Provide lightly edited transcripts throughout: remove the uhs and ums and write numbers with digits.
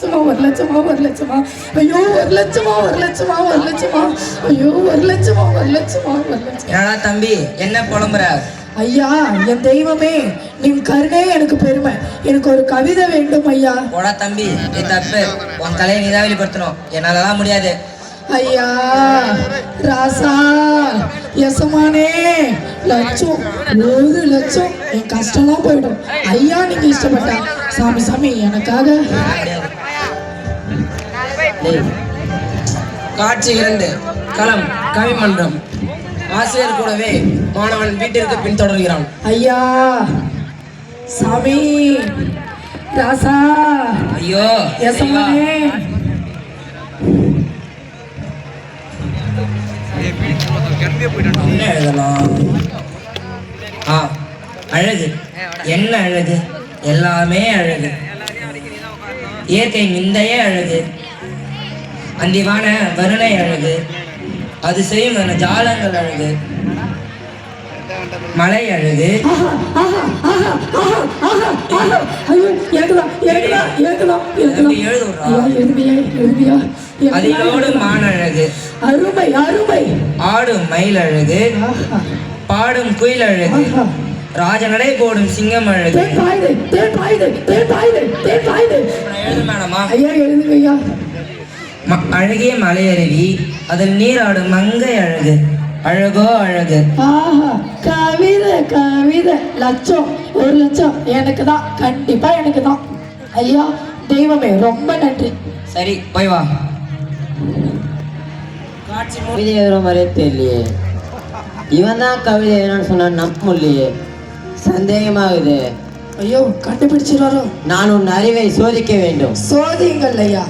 ஒரு லட்சமா ஐயோ ஒரு லட்சமா ஐயோ ஒரு லட்சமா என்னடா தம்பி என்ன புலம்புற? ஐயா என் தெய்வமே, நின் கருணே எனக்கு பெருமை. எனக்கு ஒரு கவிதை வேண்டும் ஐயா. போடா தம்பி, நீ தப்பு. உன் கலையை நீதான் வெளிப்படுத்தணும், என்னாலதான் முடியாது. ஐயா ராசா எசமானே, லட்சம் 1 லட்சம் என் கஷ்டம்லாம் போயிடும் ஐயா. நீங்க இஷ்டப்பட்டா சாமி எனக்காக. காட்சி 2 களம் கவிமன்றம். ஆசிரியர் கூடவே மாணவன் வீட்டிற்கு பின்தொடர்கிறான். ஐயா சாமி ராசா ஐயோ எசமானே. என்ன எழுதலாம்? அழகு. என்ன அழகு? எல்லாமே அழகு. இயற்கை நிந்தையே அழகு. அந்திவான வருணை அழகு. அது செய்யும் ஜாலங்கள் அழகு. மலை அழகு. அதிலோடு மான் அழகு. அருமை அருமை. ஆடும் மயில் அழகு. பாடும் குயில் அழகு. ராஜநடை போடும் சிங்கம் அழகு. எழுது மேடமா? அழகிய மலையருவி, அதில் நீராடும் மங்கை அழகு. அழகோ அழகு. கவிதை லட்சம் 1 லட்சம் எனக்கு தான், கண்டிப்பா எனக்கு தான் ஐயா. தெய்வமே ரொம்ப நன்றி. சரி போய் வா. கவிதை எழுதுற மாதிரியே தெரியலையே. இவன் தான் கவிதை எழுதுன்னு சொன்னா நம்ப முடியலையே, சந்தேகமாகுது. ஐயோ கண்டுபிடிச்சிடாரோ? நான் உன் அறிவை சோதிக்க வேண்டும். சோதியுங்கள் ஐயா.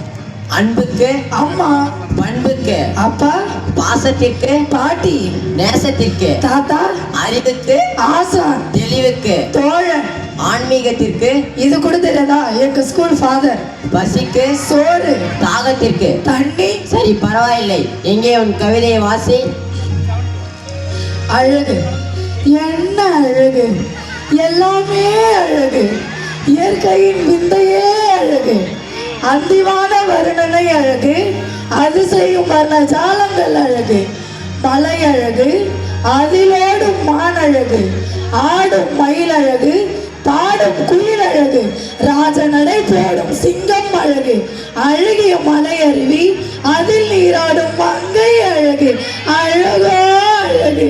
அன்புக்கு அம்மா, பண்புக்கு அப்பா, பாசத்திற்கு பாட்டி, நேசத்திற்கு தாத்தா, அறிவுக்கு ஆசான், தெளிவுக்கு தோழன், ஆன்மீகத்திற்கு இது கூட தெரியாதா? எங்க ஸ்கூல் ஃபாதர். பசிக்கு சோறு, தாகத்திற்கு தண்ணி. சரி பரவாயில்லை, எங்கே உன் கவிதையை வாசி. அழகு. என்ன அழகு? எல்லாமே அழகு. இயற்கையின் விந்தையே அழகு. அந்திவான வருணனை அழகு. அதிசயம் வர்ணஜாலங்கள் அழகு. மலை அழகு. அதிலோடும் மான் அழகு. ஆடும் மயில் அழகு. பாடும் குயில் அழகு. ராஜநடை போடும் சிங்கம் அழகு. அழகிய மலை அருவி, அதில் நீராடும் மங்கை அழகு. அழகோ அழகு.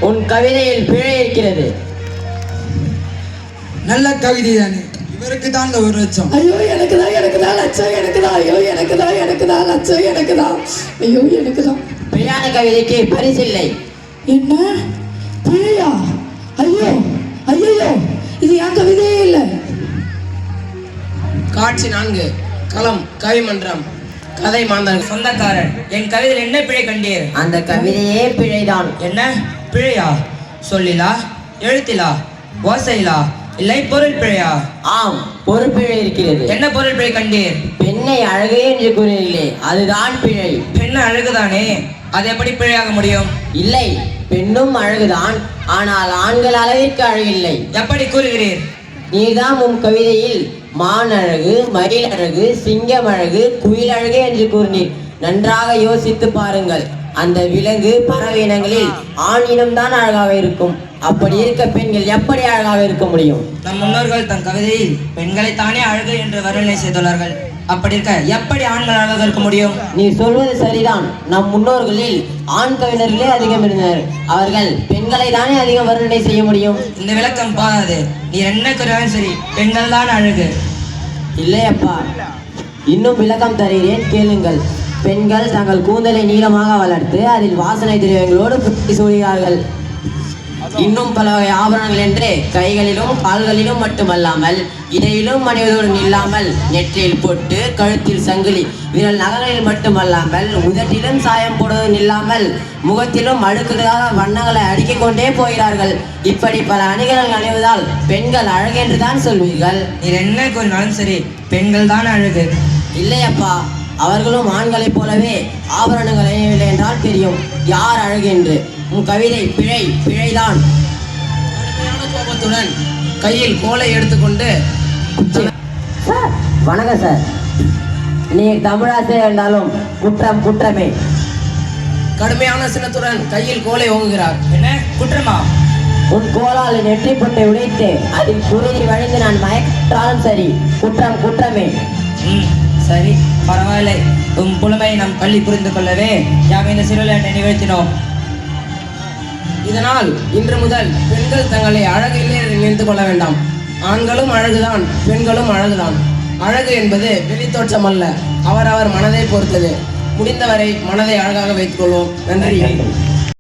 உன் கவிதையில் பிழை இருக்கிறது. நல்ல கவிதை தானே, இவருக்கு தான் இந்த 1 லட்சம். ஐயோ எனக்கு தான் லட்சம் எனக்கு தான். ஐயோ எனக்கு தான் லட்சம் எனக்கு தான். ஐயோ எனக்கு தான். பிழையான கவிதைக்கு பரிசில்லை. என்ன பிழையா? ஐயோ ஐயோ இது என் கவிதையே இல்லை. காட்சி 4 களம் கவிமன்றம். கதை மாந்தர். சொந்தக்காரன், என் கவிதையில் என்ன பிழை கண்டீர்? அந்த கவிதையே பிழைதான். என்ன பிழையா? சொல்லிலா, எழுத்திலா, ஓசையிலா, இல்லை பொருள் பிழையா? ஆம், பொறுப்பிழை இருக்கிறது. என்ன பொருள் பிழை கண்டீர்? பெண்ணை அழகு என்று கூறினீர்களே, அதுதான் பிழை. பெண்ணு அழகுதானே, அது எப்படி பிழையாக முடியும்? இல்லை, பெண்ணும் அழகுதான், ஆனால் ஆண்கள் அளவிற்கு அழகில்லை. எப்படி கூறுகிறீர்? நீதான் உன் கவிதையில் மான் அழகு, மயில் அழகு, சிங்கம் அழகு, குயில் அழகு என்று கூறினீர். நன்றாக யோசித்து பாருங்கள். அந்த விலங்கு பறவை இனங்களில் ஆண் இனம்தான் அழகாக இருக்கும். அப்படி இருக்க பெண்கள் எப்படி அழகாக இருக்க முடியும்? நம் முன்னோர்கள் தன் கவிதையில் பெண்களை தானே அழகு என்று வர்ணனை செய்துள்ளார்கள். அப்படி இருக்க எப்படி ஆண்கள் அழகாக இருக்க முடியும்? நீ சொல்வது சரிதான். நம் முன்னோர்களில் ஆண் கவிஞர்களே அதிகம் இருந்தனர். அவர்கள் பெண்களை தானே அதிகம் வர்ணனை செய்ய முடியும். இந்த விளக்கம் போதாது. நீ என்ன கூறினாலும் சரி, பெண்கள் தான் அழகு. இல்லையப்பா, இன்னும் விளக்கம் தருகிறேன், கேளுங்கள். பெண்கள் தங்கள் கூந்தலை நீளமாக வளர்த்து அதில் வாசனை திரவியங்களோடு புத்தி சூடுகிறார்கள். இன்னும் பல வகை ஆபரணங்கள் என்று கைகளிலும் கால்களிலும் மட்டுமல்லாமல் இடையிலும் அணிவதோடு நில்லாமல் நெற்றியில் பொட்டு, கழுத்தில் சங்கிலி, விரல் நகங்களில் மட்டுமல்லாமல் உதட்டிலும் சாயம் போடுவது நில்லாமல் முகத்திலும் அழுக்குகளாக வண்ணங்களை அடுக்கிக் கொண்டே போகிறார்கள். இப்படி பல அணிகள் அணிவதால் பெண்கள் அழகு என்று தான் சொல்வீர்கள். நீ என்ன கூறினாலும் சரி, பெண்கள் தான் அழகு. இல்லையப்பா, அவர்களும் ஆண்களைப் போலவே ஆபரணங்கள் அணியவில்லை என்றால் தெரியும் யார் அழகு என்று. உன் கவிதை பிழைதான். கோபத்துடன் கையில் கோலை எடுத்துக்கொண்டு வணக்கம் சார், நீ தமிழாசிரியர் என்றாலும் குற்றம் குற்றமே. கடுமையான சினத்துடன் கையில் கோலை ஓங்குகிறார். என்ன குற்றமா? உன் கோலால் நெற்றி பொட்டை உடைத்து அதில் குருதி வழிந்து நான் மயக்கிட்டாலும் சரி, குற்றம் குற்றமே. சரி, பரவாயில்லை. உன் புலமையை நாம் பள்ளி புரிந்து கொள்ளவே யாம் இந்த சிறுவிளையாட்டை நிகழ்த்தினோம். இதனால் இன்று முதல் பெண்கள் தங்களை அழகு இல்லை என்று நினைத்து கொள்ள வேண்டாம். ஆண்களும் அழகுதான், பெண்களும் அழகுதான். அழகு என்பது வெளித்தோற்றம் அல்ல, அவரவர் மனதை பொறுத்தது. முடிந்தவரை மனதை அழகாக வைத்துக் கொள்வோம். நன்றி.